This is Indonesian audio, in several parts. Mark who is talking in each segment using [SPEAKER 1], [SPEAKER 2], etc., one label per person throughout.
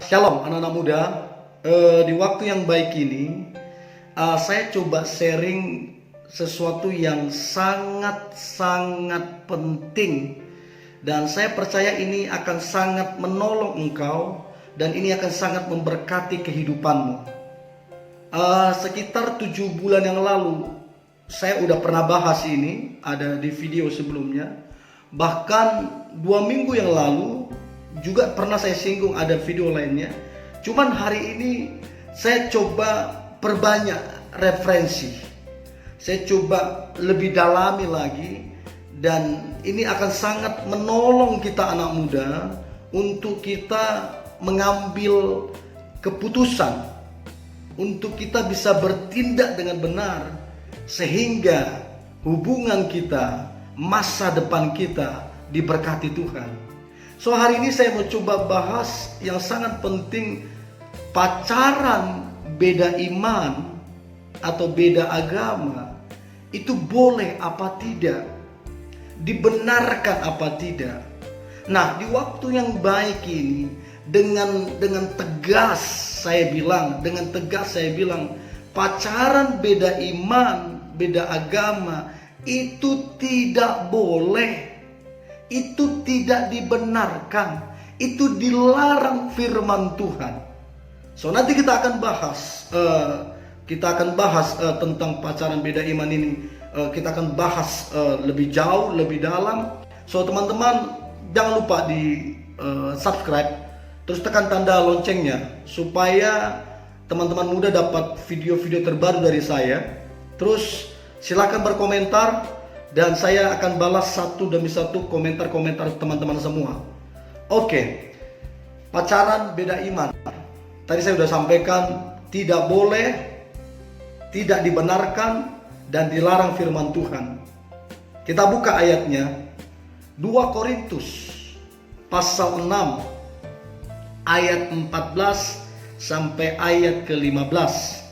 [SPEAKER 1] Shalom anak-anak muda. Di waktu yang baik ini saya coba sharing sesuatu yang sangat-sangat penting, dan saya percaya ini akan sangat menolong engkau dan ini akan sangat memberkati kehidupanmu. Sekitar 7 bulan yang lalu saya udah pernah bahas ini, ada di video sebelumnya. Bahkan 2 minggu yang lalu juga pernah saya singgung, ada video lainnya. Cuman hari ini saya coba perbanyak referensi. Saya coba lebih dalami lagi, dan ini akan sangat menolong kita anak muda untuk kita mengambil keputusan, untuk kita bisa bertindak dengan benar, sehingga hubungan kita, masa depan kita diberkati Tuhan. So hari ini saya mau coba bahas yang sangat penting, pacaran beda iman atau beda agama itu boleh apa tidak, dibenarkan apa tidak. Nah, di waktu yang baik ini dengan tegas saya bilang, pacaran beda iman, beda agama itu tidak boleh. Itu tidak dibenarkan, itu dilarang firman Tuhan. So nanti kita akan bahas, tentang pacaran beda iman ini. Kita akan bahas lebih jauh, lebih dalam. So teman-teman jangan lupa di subscribe, terus tekan tanda loncengnya supaya teman-teman muda dapat video-video terbaru dari saya. Terus silakan berkomentar, dan saya akan balas satu demi satu komentar-komentar teman-teman semua. Oke, pacaran beda iman. Tadi saya sudah sampaikan, tidak boleh, tidak dibenarkan, dan dilarang firman Tuhan. Kita buka ayatnya, 2 Korintus pasal 6 ayat 14 sampai ayat ke-15.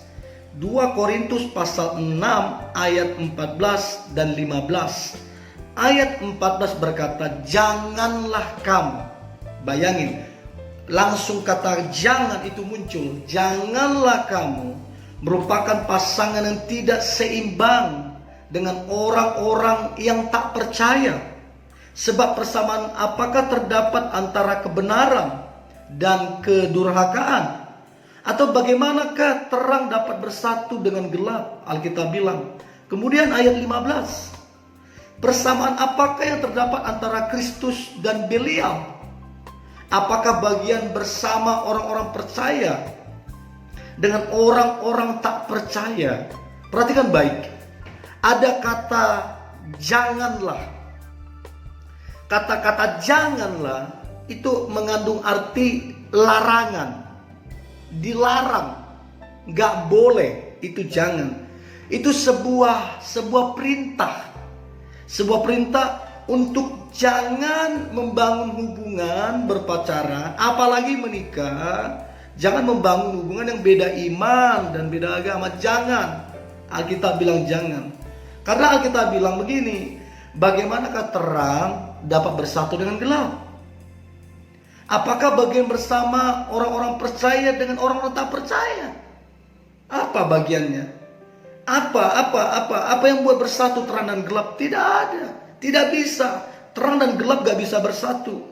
[SPEAKER 1] 2 Korintus pasal 6 ayat 14 dan 15. Ayat 14 berkata, janganlah kamu. Bayangin, langsung kata jangan itu muncul. Janganlah kamu merupakan pasangan yang tidak seimbang dengan orang-orang yang tak percaya. Sebab persamaan apakah terdapat antara kebenaran dan kedurhakaan? Atau bagaimanakah terang dapat bersatu dengan gelap? Alkitab bilang. Kemudian ayat 15. Persamaan apakah yang terdapat antara Kristus dan Belial? Apakah bagian bersama orang-orang percaya dengan orang-orang tak percaya? Perhatikan baik. Ada kata janganlah. Kata-kata janganlah itu mengandung arti larangan. Dilarang, gak boleh, itu jangan. Itu sebuah perintah, untuk jangan membangun hubungan berpacaran, apalagi menikah. Jangan membangun hubungan yang beda iman dan beda agama. Jangan. Alkitab bilang jangan. Karena Alkitab bilang begini, bagaimanakah terang dapat bersatu dengan gelap? Apakah bagian bersama orang-orang percaya dengan orang-orang tak percaya? Apa bagiannya? Apa yang buat bersatu terang dan gelap? Tidak ada. Tidak bisa. Terang dan gelap gak bisa bersatu.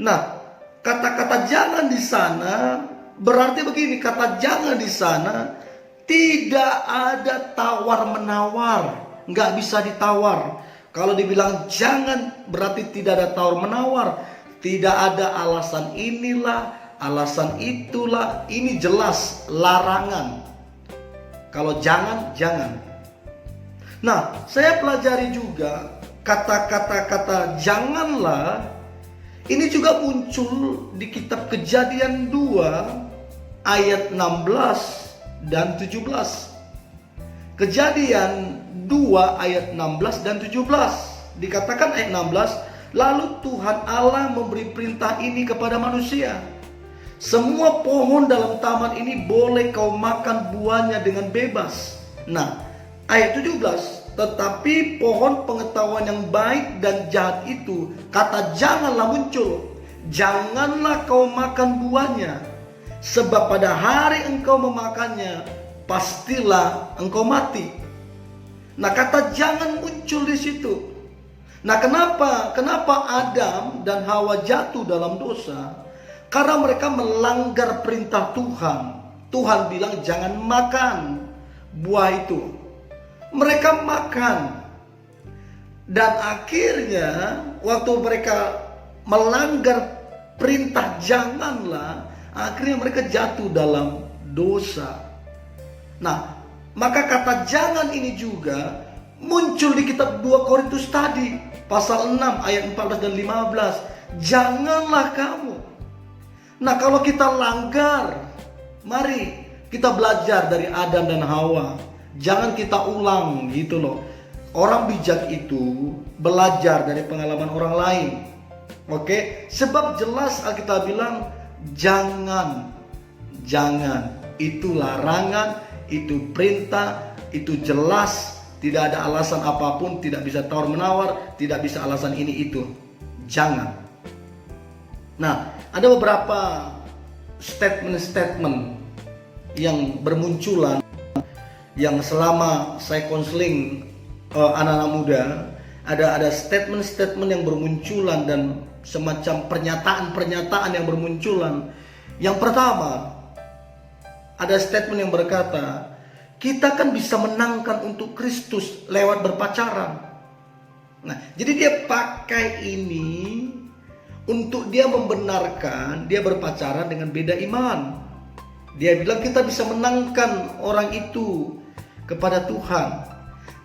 [SPEAKER 1] Nah, kata-kata jangan di sana berarti begini, kata jangan di sana tidak ada tawar-menawar. Gak bisa ditawar. Kalau dibilang jangan berarti tidak ada tawar-menawar. Tidak ada alasan inilah, alasan itulah. Ini jelas larangan. Kalau jangan, jangan. Nah, saya pelajari juga kata janganlah. Ini juga muncul di kitab Kejadian 2 ayat 16 dan 17. Kejadian 2 ayat 16 dan 17. Dikatakan ayat 16, lalu Tuhan Allah memberi perintah ini kepada manusia. Semua pohon dalam taman ini boleh kau makan buahnya dengan bebas. Nah, ayat 17, tetapi pohon pengetahuan yang baik dan jahat itu, kata janganlah muncul. janganlah kau makan buahnya, sebab pada hari engkau memakannya, pastilah engkau mati. Nah, kata jangan muncul di situ. Nah, kenapa Adam dan Hawa jatuh dalam dosa? Karena mereka melanggar perintah Tuhan. Tuhan bilang jangan makan buah itu. Mereka makan. Dan akhirnya waktu mereka melanggar perintah janganlah, akhirnya mereka jatuh dalam dosa. Nah, maka kata jangan ini juga muncul di kitab 2 Korintus tadi, pasal 6 ayat 14 dan 15. Janganlah kamu. Nah, kalau kita langgar, mari kita belajar dari Adam dan Hawa. Jangan kita ulang gitu loh. Orang bijak itu belajar dari pengalaman orang lain. Oke? Sebab jelas Alkitab bilang jangan. Itu larangan, itu perintah, itu jelas. Tidak ada alasan apapun, tidak bisa tawar-menawar, tidak bisa alasan ini itu. Jangan. Nah, ada beberapa statement-statement yang bermunculan yang selama saya konseling anak-anak muda, ada statement-statement yang bermunculan dan semacam pernyataan-pernyataan yang bermunculan. Yang pertama, ada statement yang berkata, kita kan bisa menangkan untuk Kristus lewat berpacaran. Nah, jadi dia pakai ini untuk dia membenarkan dia berpacaran dengan beda iman. Dia bilang kita bisa menangkan orang itu kepada Tuhan.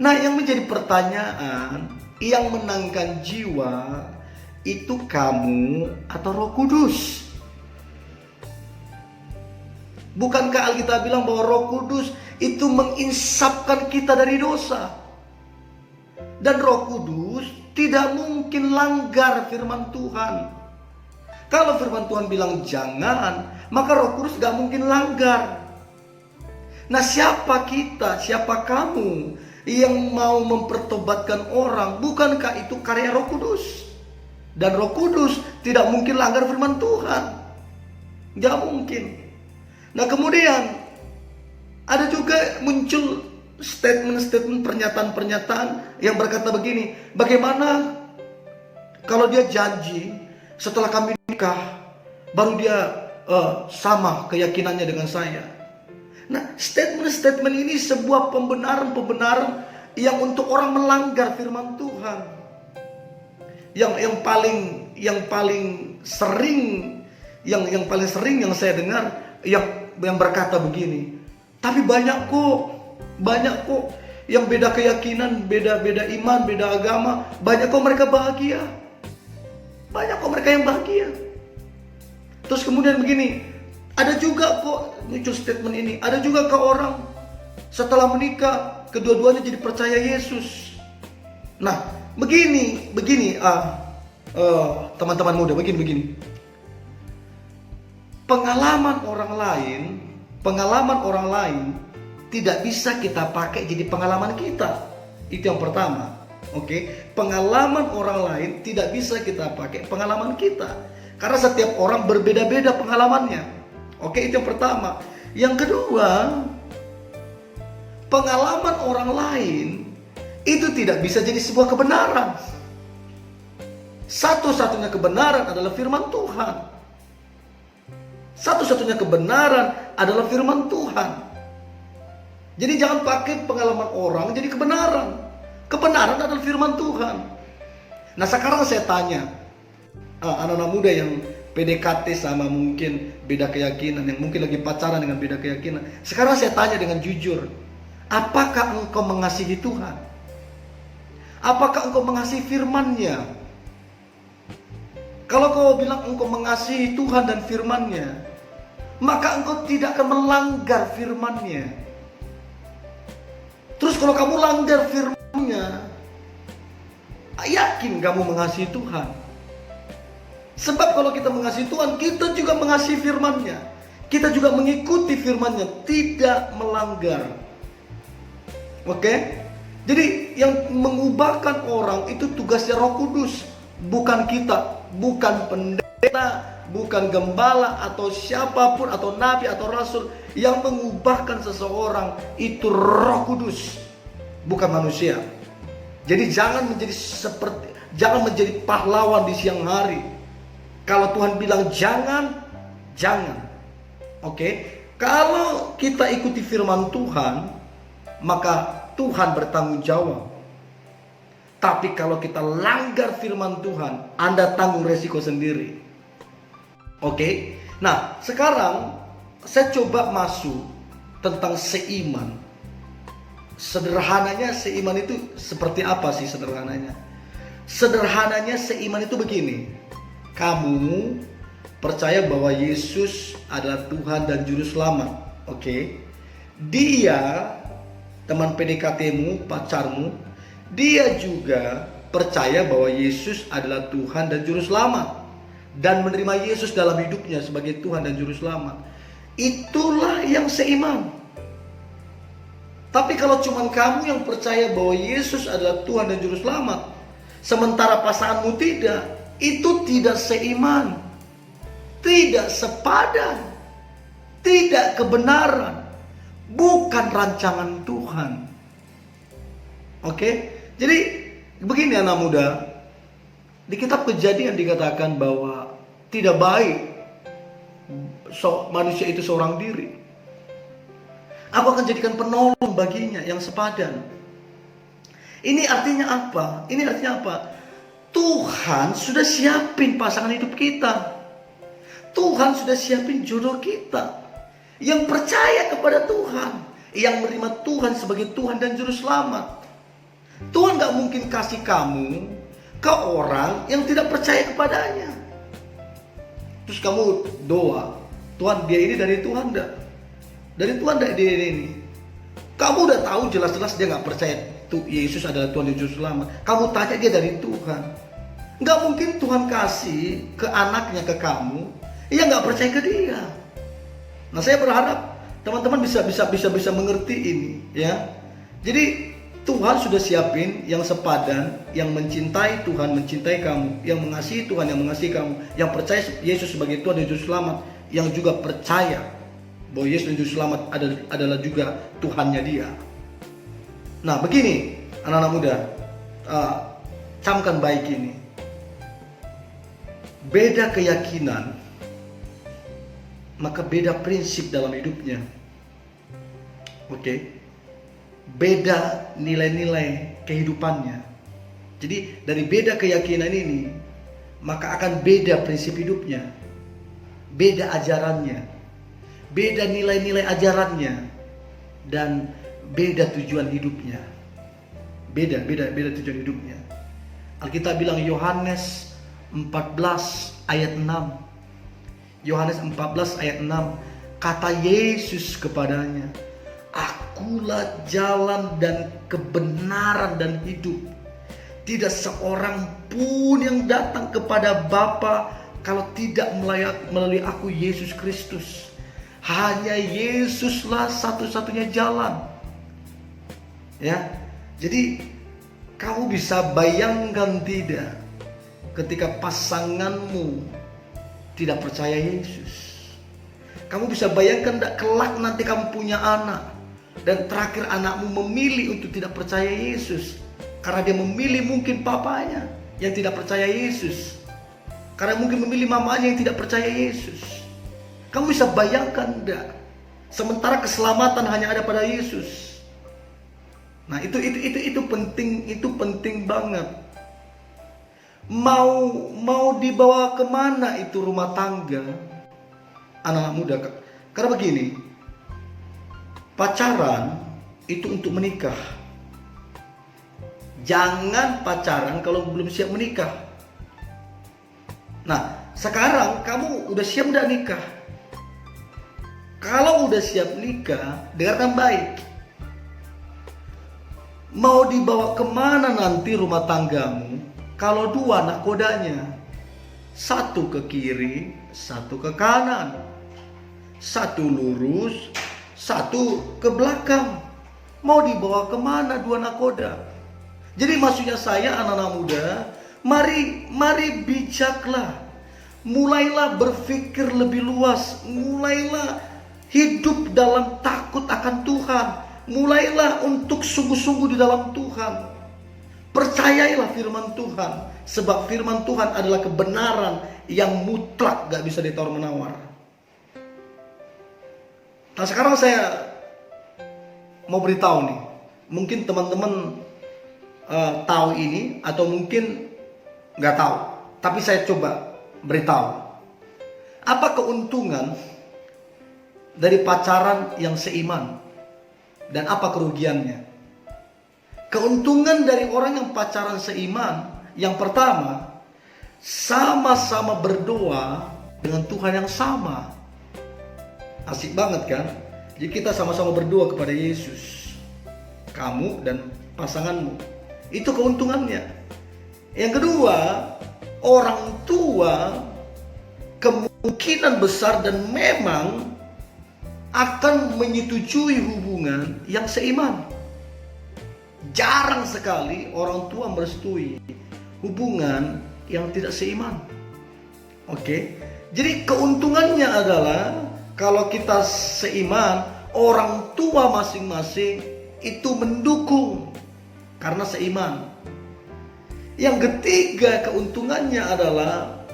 [SPEAKER 1] Nah, yang menjadi pertanyaan, yang menangkan jiwa itu kamu atau Roh Kudus? Bukankah Alkitab bilang bahwa Roh Kudus itu menginsapkan kita dari dosa? Dan Roh Kudus tidak mungkin langgar firman Tuhan. Kalau firman Tuhan bilang jangan, maka Roh Kudus gak mungkin langgar. Nah, siapa kita, siapa kamu yang mau mempertobatkan orang? Bukankah itu karya Roh Kudus? Dan Roh Kudus tidak mungkin langgar firman Tuhan. Gak mungkin. Nah, kemudian ada juga muncul statement-statement, pernyataan-pernyataan yang berkata begini, bagaimana kalau dia janji setelah kami nikah baru dia sama keyakinannya dengan saya. Nah, statement-statement ini sebuah pembenaran-pembenaran yang untuk orang melanggar firman Tuhan. Yang paling sering yang saya dengar yang berkata begini, tapi banyak kok yang beda keyakinan, beda iman, beda agama, banyak kok mereka bahagia. Banyak kok mereka yang bahagia. Terus kemudian begini, ada juga kok muncul statement ini, ada juga kok orang setelah menikah kedua-duanya jadi percaya Yesus. Nah, begini teman-teman muda, begini. Pengalaman orang lain tidak bisa kita pakai jadi pengalaman kita. Itu yang pertama. Oke, pengalaman orang lain tidak bisa kita pakai pengalaman kita. Karena setiap orang berbeda-beda pengalamannya. Oke, itu yang pertama. Yang kedua, pengalaman orang lain itu tidak bisa jadi sebuah kebenaran. Satu-satunya kebenaran adalah firman Tuhan. Satu-satunya kebenaran adalah firman Tuhan. Jadi jangan pakai pengalaman orang jadi kebenaran. Kebenaran adalah firman Tuhan. Nah, sekarang saya tanya anak-anak muda yang PDKT sama mungkin beda keyakinan, yang mungkin lagi pacaran dengan beda keyakinan. Sekarang saya tanya dengan jujur, apakah engkau mengasihi Tuhan? Apakah engkau mengasihi firman-Nya? Kalau kau bilang engkau mengasihi Tuhan dan firman-Nya, maka engkau tidak akan melanggar firman-Nya. Terus kalau kamu langgar firman-Nya, yakin kamu mengasihi Tuhan? Sebab kalau kita mengasihi Tuhan, kita juga mengasihi firman-Nya. Kita juga mengikuti firman-Nya, tidak melanggar. Oke? Jadi yang mengubahkan orang itu tugasnya Roh Kudus, bukan kita, bukan pendeta. bukan gembala atau siapapun atau nabi atau rasul yang mengubahkan seseorang. Itu Roh Kudus, bukan manusia. Jadi jangan menjadi pahlawan di siang hari. Kalau Tuhan bilang jangan. Oke? Kalau kita ikuti firman Tuhan, maka Tuhan bertanggung jawab. Tapi kalau kita langgar firman Tuhan, Anda tanggung resiko sendiri. Oke? Nah, sekarang saya coba masuk tentang seiman. Sederhananya seiman itu seperti apa sih sederhananya? Sederhananya seiman itu begini. Kamu percaya bahwa Yesus adalah Tuhan dan Juru Selamat. Oke? Dia, teman PDKT-mu, pacarmu, dia juga percaya bahwa Yesus adalah Tuhan dan Juru Selamat. Dan menerima Yesus dalam hidupnya sebagai Tuhan dan Juru Selamat. Itulah yang seiman. Tapi kalau cuma kamu yang percaya bahwa Yesus adalah Tuhan dan Juru Selamat, sementara pasanganmu tidak, itu tidak seiman, tidak sepadan, tidak kebenaran, bukan rancangan Tuhan. Oke? Jadi begini anak muda, di kitab Kejadian dikatakan bahwa tidak baik manusia itu seorang diri. Aku akan jadikan penolong baginya yang sepadan. Ini artinya apa? Tuhan sudah siapin pasangan hidup kita. Tuhan sudah siapin jodoh kita. Yang percaya kepada Tuhan, yang menerima Tuhan sebagai Tuhan dan Juru Selamat. Tuhan gak mungkin kasih kamu ke orang yang tidak percaya kepadanya. Terus kamu doa, Tuhan dia ini dari Tuhan enggak? Dari Tuhan enggak dia ini? Kamu udah tahu jelas-jelas dia gak percaya Yesus adalah Tuhan dan Juru Selamat. Kamu tanya dia dari Tuhan. Gak mungkin Tuhan kasih ke anaknya ke kamu yang gak percaya ke dia. Nah, saya berharap teman-teman bisa mengerti ini, ya. Jadi Tuhan sudah siapin yang sepadan, yang mencintai Tuhan, mencintai kamu, yang mengasihi Tuhan, yang mengasihi kamu, yang percaya Yesus sebagai Tuhan dan Juru Selamat, yang juga percaya bahwa Yesus dan Juru Selamat adalah juga Tuhannya dia. Nah, begini anak-anak muda, camkan baik ini. Beda keyakinan, maka beda prinsip dalam hidupnya. Oke? Beda nilai-nilai kehidupannya. Jadi dari beda keyakinan ini, maka akan beda prinsip hidupnya, beda ajarannya, beda nilai-nilai ajarannya, dan beda tujuan hidupnya. Beda tujuan hidupnya. Alkitab bilang Yohanes 14 ayat 6. Yohanes 14 ayat 6, kata Yesus kepadanya, Akulah jalan dan kebenaran dan hidup. Tidak seorang pun yang datang kepada Bapa kalau tidak melalui aku, Yesus Kristus. Hanya Yesuslah satu-satunya jalan. Ya, jadi kamu bisa bayangkan tidak, ketika pasanganmu tidak percaya Yesus. Kamu bisa bayangkan tidak kelak nanti kamu punya anak, dan terakhir anakmu memilih untuk tidak percaya Yesus, karena dia memilih mungkin papanya yang tidak percaya Yesus, karena mungkin memilih mamanya yang tidak percaya Yesus. Kamu bisa bayangkan tidak? Sementara keselamatan hanya ada pada Yesus. Nah, itu penting banget. Mau dibawa kemana itu rumah tangga anak-anak muda? Karena begini, pacaran itu untuk menikah. Jangan pacaran kalau belum siap menikah. Nah, sekarang kamu udah siap udah nikah? Kalau udah siap nikah, dengarkan baik. Mau dibawa kemana nanti rumah tanggamu kalau dua nakodanya? Satu ke kiri, satu ke kanan. Satu lurus, satu ke belakang. Mau dibawa kemana dua nakoda? Jadi maksudnya saya anak-anak muda, mari bijaklah. mulailah berpikir lebih luas, mulailah hidup dalam takut akan Tuhan, mulailah untuk sungguh-sungguh di dalam Tuhan. Percayailah firman Tuhan, sebab firman Tuhan adalah kebenaran yang mutlak, gak bisa ditawar-menawar. Nah, sekarang saya mau beritahu nih, mungkin teman-teman tahu ini atau mungkin gak tahu, tapi saya coba beritahu. Apa keuntungan dari pacaran yang seiman dan apa kerugiannya? Keuntungan dari orang yang pacaran seiman, yang pertama, sama-sama berdoa dengan Tuhan yang sama. Asik banget kan? Jadi kita sama-sama berdoa kepada Yesus, kamu dan pasanganmu. Itu keuntungannya. Yang kedua, orang tua kemungkinan besar dan memang akan menyetujui hubungan yang seiman. Jarang sekali orang tua merestui hubungan yang tidak seiman. Oke. Jadi keuntungannya adalah kalau kita seiman, orang tua masing-masing itu mendukung karena seiman. Yang ketiga keuntungannya adalah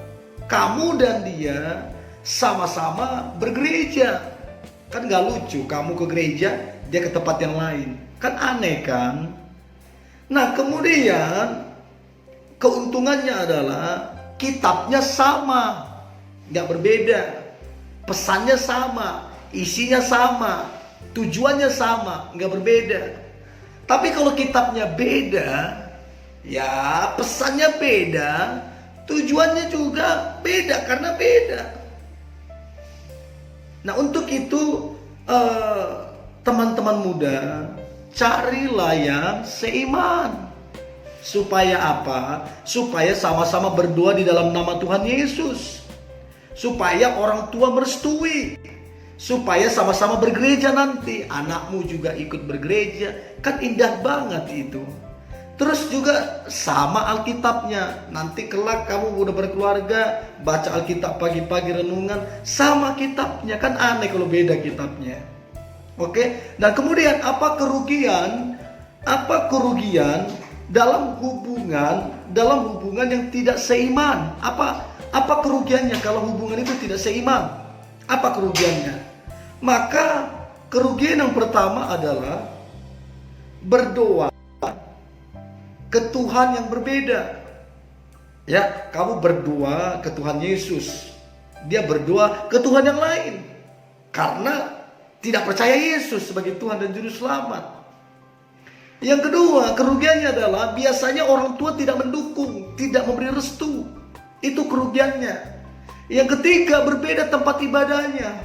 [SPEAKER 1] kamu dan dia sama-sama bergereja. Kan gak lucu kamu ke gereja, dia ke tempat yang lain. Kan aneh kan? Nah, kemudian keuntungannya adalah kitabnya sama, gak berbeda. Pesannya sama, isinya sama, tujuannya sama, gak berbeda. Tapi kalau kitabnya beda, ya pesannya beda, tujuannya juga beda karena beda. Nah, untuk itu teman-teman muda, carilah yang seiman. Supaya apa? Supaya sama-sama berdoa di dalam nama Tuhan Yesus. Supaya orang tua merestui. Supaya sama-sama bergereja nanti. Anakmu juga ikut bergereja. Kan indah banget itu. Terus juga sama Alkitabnya. Nanti kelak kamu udah berkeluarga, baca Alkitab pagi-pagi renungan, sama kitabnya. Kan aneh kalau beda kitabnya. Oke. Dan kemudian apa kerugian? Apa kerugian dalam hubungan yang tidak seiman? Apa kerugiannya kalau hubungan itu tidak seiman? Apa kerugiannya? Maka kerugian yang pertama adalah berdoa ke Tuhan yang berbeda. Ya, kamu berdoa ke Tuhan Yesus, dia berdoa ke Tuhan yang lain karena tidak percaya Yesus sebagai Tuhan dan Juru Selamat. Yang kedua, kerugiannya adalah biasanya orang tua tidak mendukung, tidak memberi restu. Itu kerugiannya. Yang ketiga, berbeda tempat ibadahnya.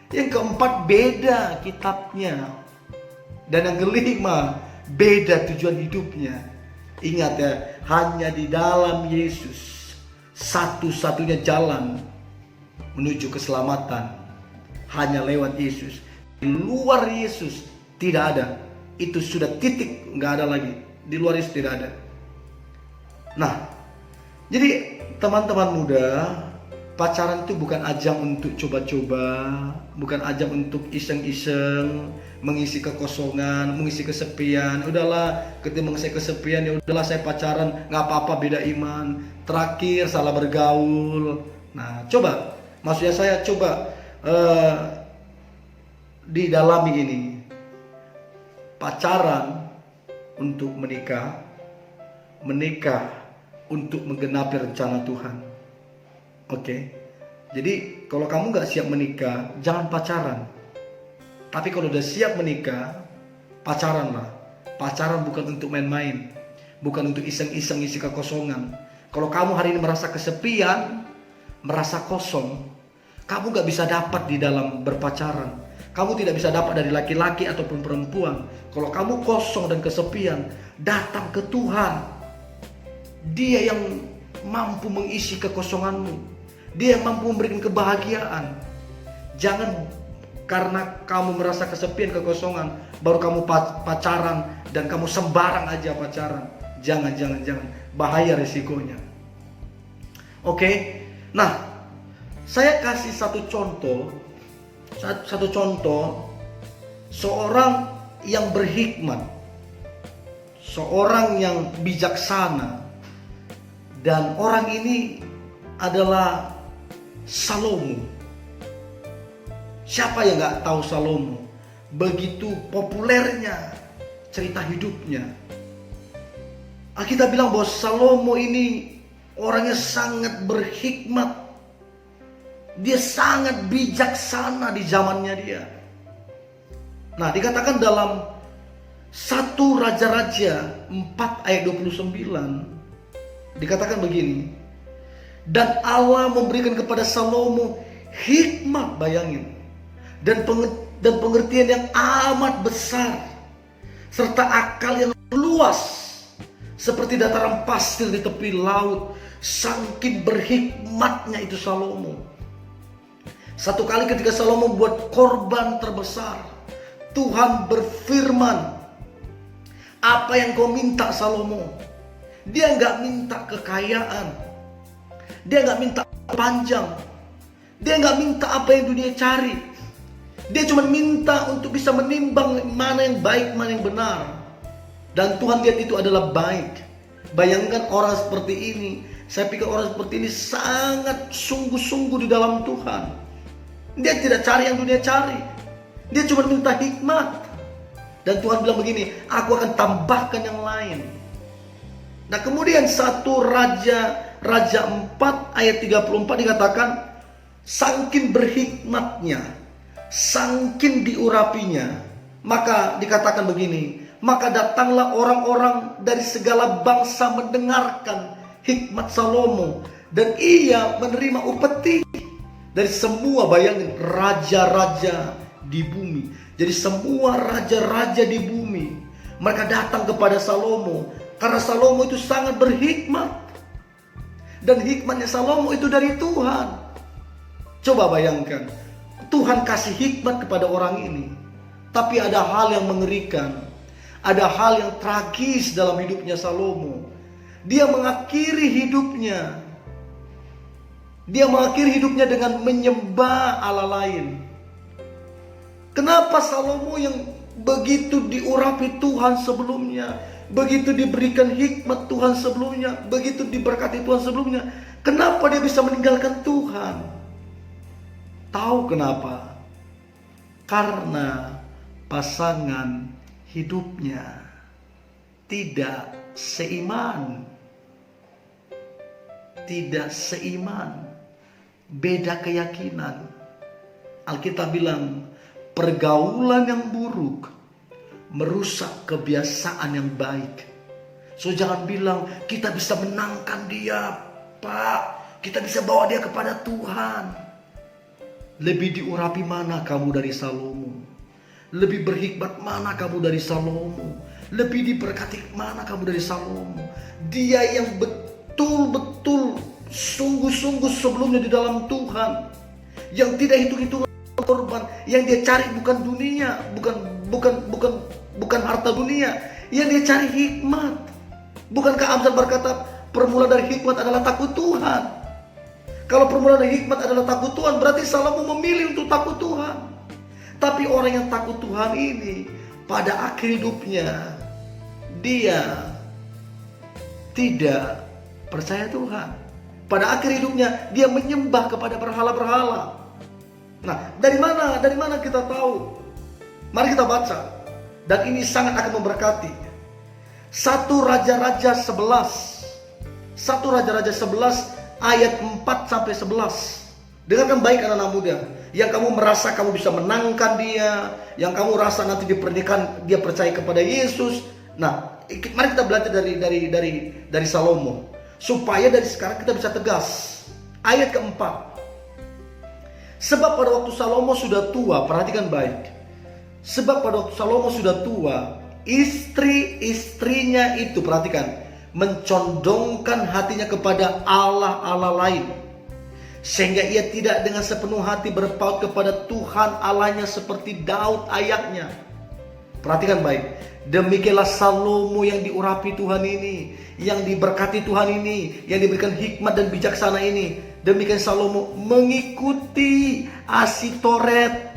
[SPEAKER 1] Yang keempat, beda kitabnya. Dan yang kelima, beda tujuan hidupnya. Ingat ya, hanya di dalam Yesus satu-satunya jalan menuju keselamatan. Hanya lewat Yesus. Di luar Yesus tidak ada. Itu sudah titik, nggak ada lagi. Di luar Yesus tidak ada. Nah, jadi teman-teman muda, pacaran itu bukan ajang untuk coba-coba, bukan ajang untuk iseng-iseng, mengisi kekosongan, mengisi kesepian. Udahlah, ketika saya kesepian, ya udahlah saya pacaran, nggak apa-apa, beda iman. Terakhir salah bergaul. Nah, coba, maksudnya saya coba didalami ini. Pacaran untuk menikah, menikah untuk menggenapi rencana Tuhan. Oke. Jadi kalau kamu gak siap menikah, jangan pacaran. Tapi kalau udah siap menikah, pacaranlah. Pacaran bukan untuk main-main, bukan untuk iseng-iseng isi kekosongan. Kalau kamu hari ini merasa kesepian, merasa kosong, kamu gak bisa dapat di dalam berpacaran. Kamu tidak bisa dapat dari laki-laki ataupun perempuan. Kalau kamu kosong dan kesepian, datang ke Tuhan. Dia yang mampu mengisi kekosonganmu. Dia yang mampu memberikan kebahagiaan. Jangan karena kamu merasa kesepian, kekosongan, baru kamu pacaran dan kamu sembarang aja pacaran. Jangan. Bahaya resikonya. Oke. Nah, Saya kasih satu contoh seorang yang berhikmat, seorang yang bijaksana, dan orang ini adalah Salomo. Siapa yang gak tahu Salomo? Begitu populernya cerita hidupnya. Kita bilang bahwa Salomo ini orangnya sangat berhikmat. Dia sangat bijaksana di zamannya dia. Nah, dikatakan dalam 1 Raja-Raja 4 ayat 29, dikatakan begini. Dan Allah memberikan kepada Salomo hikmat, bayangin, dan pengertian yang amat besar, serta akal yang luas seperti dataran pasir di tepi laut. Saking berhikmatnya itu Salomo. Satu kali ketika Salomo buat korban terbesar, Tuhan berfirman, apa yang kau minta Salomo? Dia gak minta kekayaan, dia gak minta panjang, dia gak minta apa yang dunia cari. Dia cuma minta untuk bisa menimbang mana yang baik, mana yang benar. Dan Tuhan lihat itu adalah baik. Bayangkan orang seperti ini. Saya pikir orang seperti ini sangat sungguh-sungguh di dalam Tuhan. Dia tidak cari yang dunia cari. Dia cuma minta hikmat. Dan Tuhan bilang begini, aku akan tambahkan yang lain. Nah, kemudian 1 Raja 4 ayat 34 dikatakan, saking berhikmatnya, saking diurapinya, maka dikatakan begini, maka datanglah orang-orang dari segala bangsa mendengarkan hikmat Salomo, dan ia menerima upeti dari semua, bayangin, raja-raja di bumi. Jadi semua raja-raja di bumi, mereka datang kepada Salomo karena Salomo itu sangat berhikmat. Dan hikmatnya Salomo itu dari Tuhan. Coba bayangkan, Tuhan kasih hikmat kepada orang ini, tapi ada hal yang mengerikan, ada hal yang tragis dalam hidupnya Salomo. Dia mengakhiri hidupnya dengan menyembah Allah lain. Kenapa Salomo yang begitu diurapi Tuhan sebelumnya, begitu diberikan hikmat Tuhan sebelumnya, begitu diberkati Tuhan sebelumnya, kenapa dia bisa meninggalkan Tuhan? Tahu kenapa? Karena pasangan hidupnya tidak seiman. Tidak seiman, beda keyakinan. Alkitab bilang pergaulan yang buruk merusak kebiasaan yang baik. So jangan bilang kita bisa menangkan dia, Pak, kita bisa bawa dia kepada Tuhan. Lebih diurapi mana kamu dari Salomo? Lebih berhikmat mana kamu dari Salomo? Lebih diberkati mana kamu dari Salomo? Dia yang betul-betul sungguh-sungguh sebelumnya di dalam Tuhan, yang tidak hitung-hitungan korban, yang dia cari bukan dunia, bukan harta dunia, yang dia cari hikmat. Bukankah Amsal berkata permulaan dari hikmat adalah takut Tuhan? Kalau permulaan dari hikmat adalah takut Tuhan, berarti Salomo memilih untuk takut Tuhan. Tapi orang yang takut Tuhan ini pada akhir hidupnya dia tidak percaya Tuhan. Pada akhir hidupnya dia menyembah kepada berhala-berhala. Nah, dari mana kita tahu? Mari kita baca. Dan ini sangat akan memberkati. 1 Raja-Raja 11 ayat 4 sampai 11. Dengarkan baik anak-anak muda, yang kamu merasa kamu bisa menangkan dia, yang kamu rasa nanti di pernikahan dia percaya kepada Yesus. Nah, mari kita belajar dari Salomo, supaya dari sekarang kita bisa tegas. Ayat keempat. Sebab pada waktu Salomo sudah tua, perhatikan baik. Sebab pada waktu Salomo sudah tua, istri-istrinya itu, perhatikan, mencondongkan hatinya kepada Allah-Allah lain, sehingga ia tidak dengan sepenuh hati berpaut kepada Tuhan Allahnya seperti Daud ayahnya. Perhatikan baik. Demikianlah Salomo yang diurapi Tuhan ini, yang diberkati Tuhan ini, yang diberikan hikmat dan bijaksana ini. Demikian Salomo mengikuti Asitoret,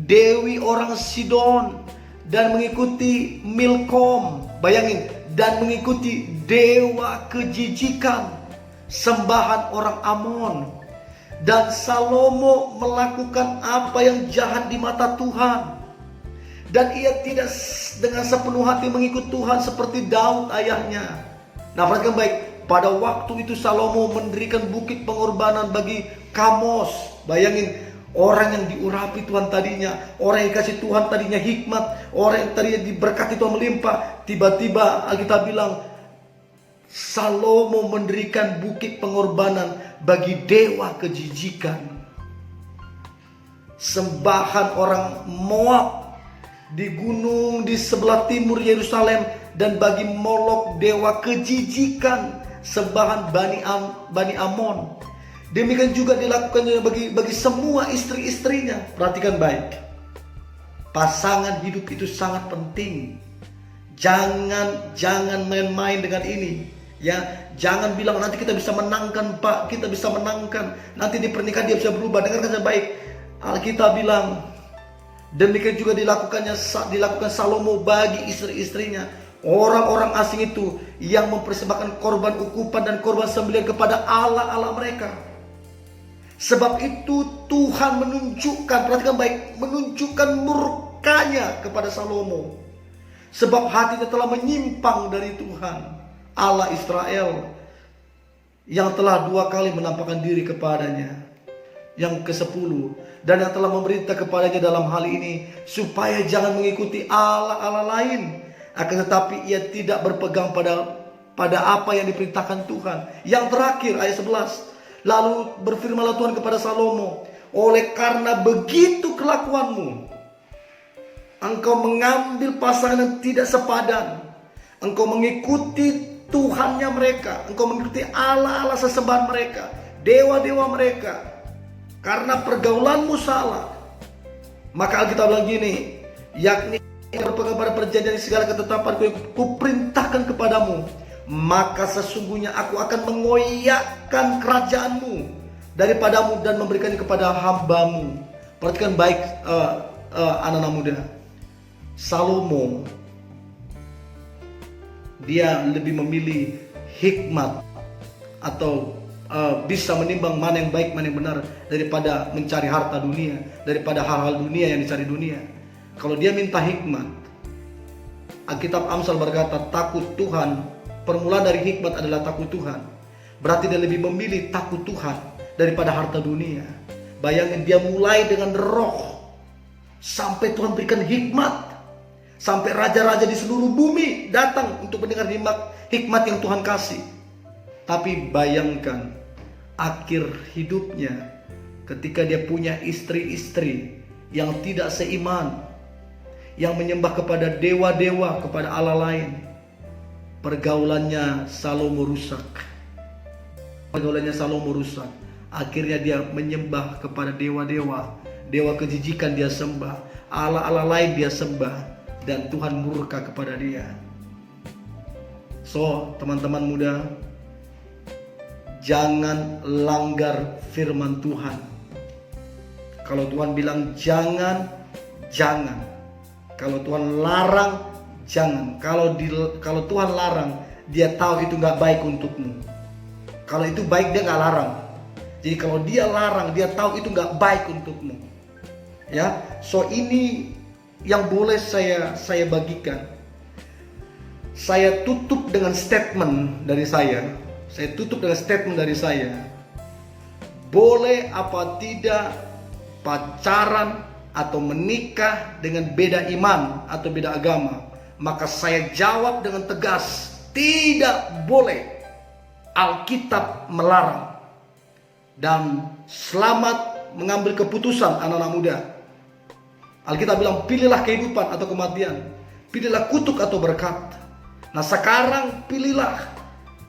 [SPEAKER 1] dewi orang Sidon, dan mengikuti Milkom. Bayangin, dan mengikuti dewa kejijikan, sembahan orang Amon. Dan Salomo melakukan apa yang jahat di mata Tuhan. Dan ia tidak dengan sepenuh hati mengikut Tuhan seperti Daud ayahnya. Nah, perhatikan baik, pada waktu itu Salomo mendirikan bukit pengorbanan bagi Kamos. Bayangin, orang yang diurapi Tuhan tadinya, orang yang dikasih Tuhan tadinya hikmat, orang yang tadinya diberkati Tuhan melimpah, tiba-tiba Alkitab bilang Salomo mendirikan bukit pengorbanan bagi dewa kejijikan, sembahan orang Moab di gunung di sebelah timur Yerusalem, dan bagi Molok dewa kejijikan, sembahan Bani Amon. Demikian juga dilakukannya bagi semua istri-istrinya. Perhatikan baik, pasangan hidup itu sangat penting. Jangan main-main dengan ini. Ya, jangan bilang nanti kita bisa menangkan Pak, kita bisa menangkan. Nanti di pernikahan dia bisa berubah. Dengarkan saya baik. Alkitab bilang, demikian juga dilakukan Salomo bagi istri-istrinya. Orang-orang asing itu yang mempersembahkan korban ukupan dan korban sembelihan kepada Allah mereka. Sebab itu Tuhan menunjukkan, perhatikan baik, menunjukkan murkanya kepada Salomo. Sebab hatinya telah menyimpang dari Tuhan Allah Israel, yang telah 2 kali menampakkan diri kepadanya. Yang ke-10, dan yang telah memerintah kepadanya dalam hal ini, supaya jangan mengikuti Allah lain, akan tetapi ia tidak berpegang pada apa yang diperintahkan Tuhan. Yang terakhir, ayat 11, lalu berfirmanlah Tuhan kepada Salomo, oleh karena begitu kelakuanmu, engkau mengambil pasangan yang tidak sepadan, engkau mengikuti Tuhannya mereka, engkau mengikuti Allah sesembahan mereka, dewa-dewa mereka, karena pergaulanmu salah. Maka Alkitab bilang gini, yakni berpegang pada perjanjian segala ketetapan kuperintahkan kepadamu, maka sesungguhnya aku akan mengoyakkan kerajaanmu daripadamu dan memberikannya kepada hambamu. Perhatikan baik anak-anak muda, Salomo dia lebih memilih hikmat atau bisa menimbang mana yang baik, mana yang benar, daripada mencari harta dunia, daripada hal-hal dunia yang dicari dunia. Kalau dia minta hikmat, Alkitab Amsal berkata takut Tuhan, permulaan dari hikmat adalah takut Tuhan. Berarti dia lebih memilih takut Tuhan daripada harta dunia. Bayangin, dia mulai dengan roh sampai Tuhan berikan hikmat, sampai raja-raja di seluruh bumi datang untuk mendengar hikmat yang Tuhan kasih. Tapi bayangkan akhir hidupnya ketika dia punya istri-istri yang tidak seiman, yang menyembah kepada dewa-dewa, kepada Allah lain. Pergaulannya Salomo rusak. Akhirnya dia menyembah kepada dewa-dewa, dewa kejijikan dia sembah, Allah lain dia sembah, dan Tuhan murka kepada dia. So, teman-teman muda, jangan langgar firman Tuhan. Kalau Tuhan bilang jangan. Kalau Tuhan larang, jangan. Kalau Tuhan larang, dia tahu itu gak baik untukmu. Kalau itu baik, dia gak larang. Jadi kalau dia larang, dia tahu itu gak baik untukmu. Ya, so ini yang boleh saya bagikan. Saya tutup dengan statement dari saya. Boleh apa tidak pacaran atau menikah dengan beda iman atau beda agama? Maka saya jawab dengan tegas, tidak boleh. Alkitab melarang. Dan selamat mengambil keputusan anak-anak muda. Alkitab bilang pilihlah kehidupan atau kematian, pilihlah kutuk atau berkat. Nah sekarang pilihlah.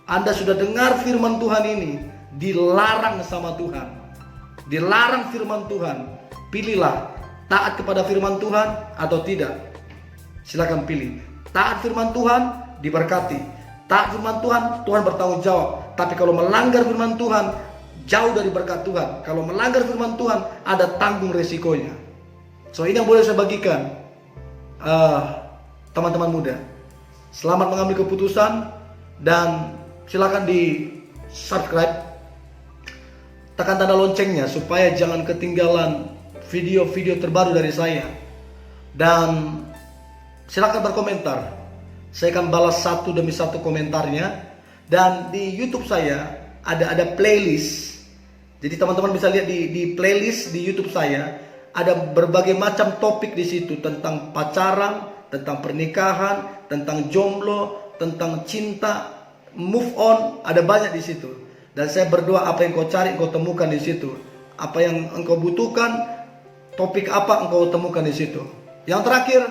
[SPEAKER 1] Anda sudah dengar firman Tuhan ini, dilarang sama Tuhan, dilarang firman Tuhan. Pilihlah taat kepada firman Tuhan atau tidak. Silakan pilih. Taat firman Tuhan, diberkati. Taat firman Tuhan, Tuhan bertanggung jawab. Tapi kalau melanggar firman Tuhan, jauh dari berkat Tuhan. Kalau melanggar firman Tuhan, ada tanggung resikonya. So ini yang boleh saya bagikan, teman-teman muda. Selamat mengambil keputusan, dan silakan di subscribe, tekan tanda loncengnya supaya jangan ketinggalan video-video terbaru dari saya. Dan silakan berkomentar, saya akan balas satu demi satu komentarnya. Dan di YouTube saya ada playlist, jadi teman-teman bisa lihat di playlist di YouTube saya, ada berbagai macam topik di situ, tentang pacaran, tentang pernikahan, tentang jomblo, tentang cinta, move on, ada banyak di situ. Dan saya berdoa apa yang kau cari kau temukan di situ. Apa yang engkau butuhkan, topik apa engkau temukan di situ. Yang terakhir,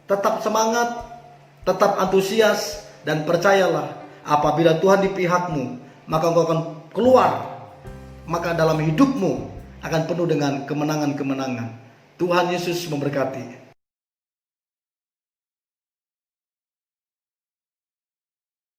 [SPEAKER 1] tetap semangat, tetap antusias, dan percayalah, apabila Tuhan di pihakmu, maka engkau akan keluar. Maka dalam hidupmu akan penuh dengan kemenangan-kemenangan. Tuhan Yesus memberkati.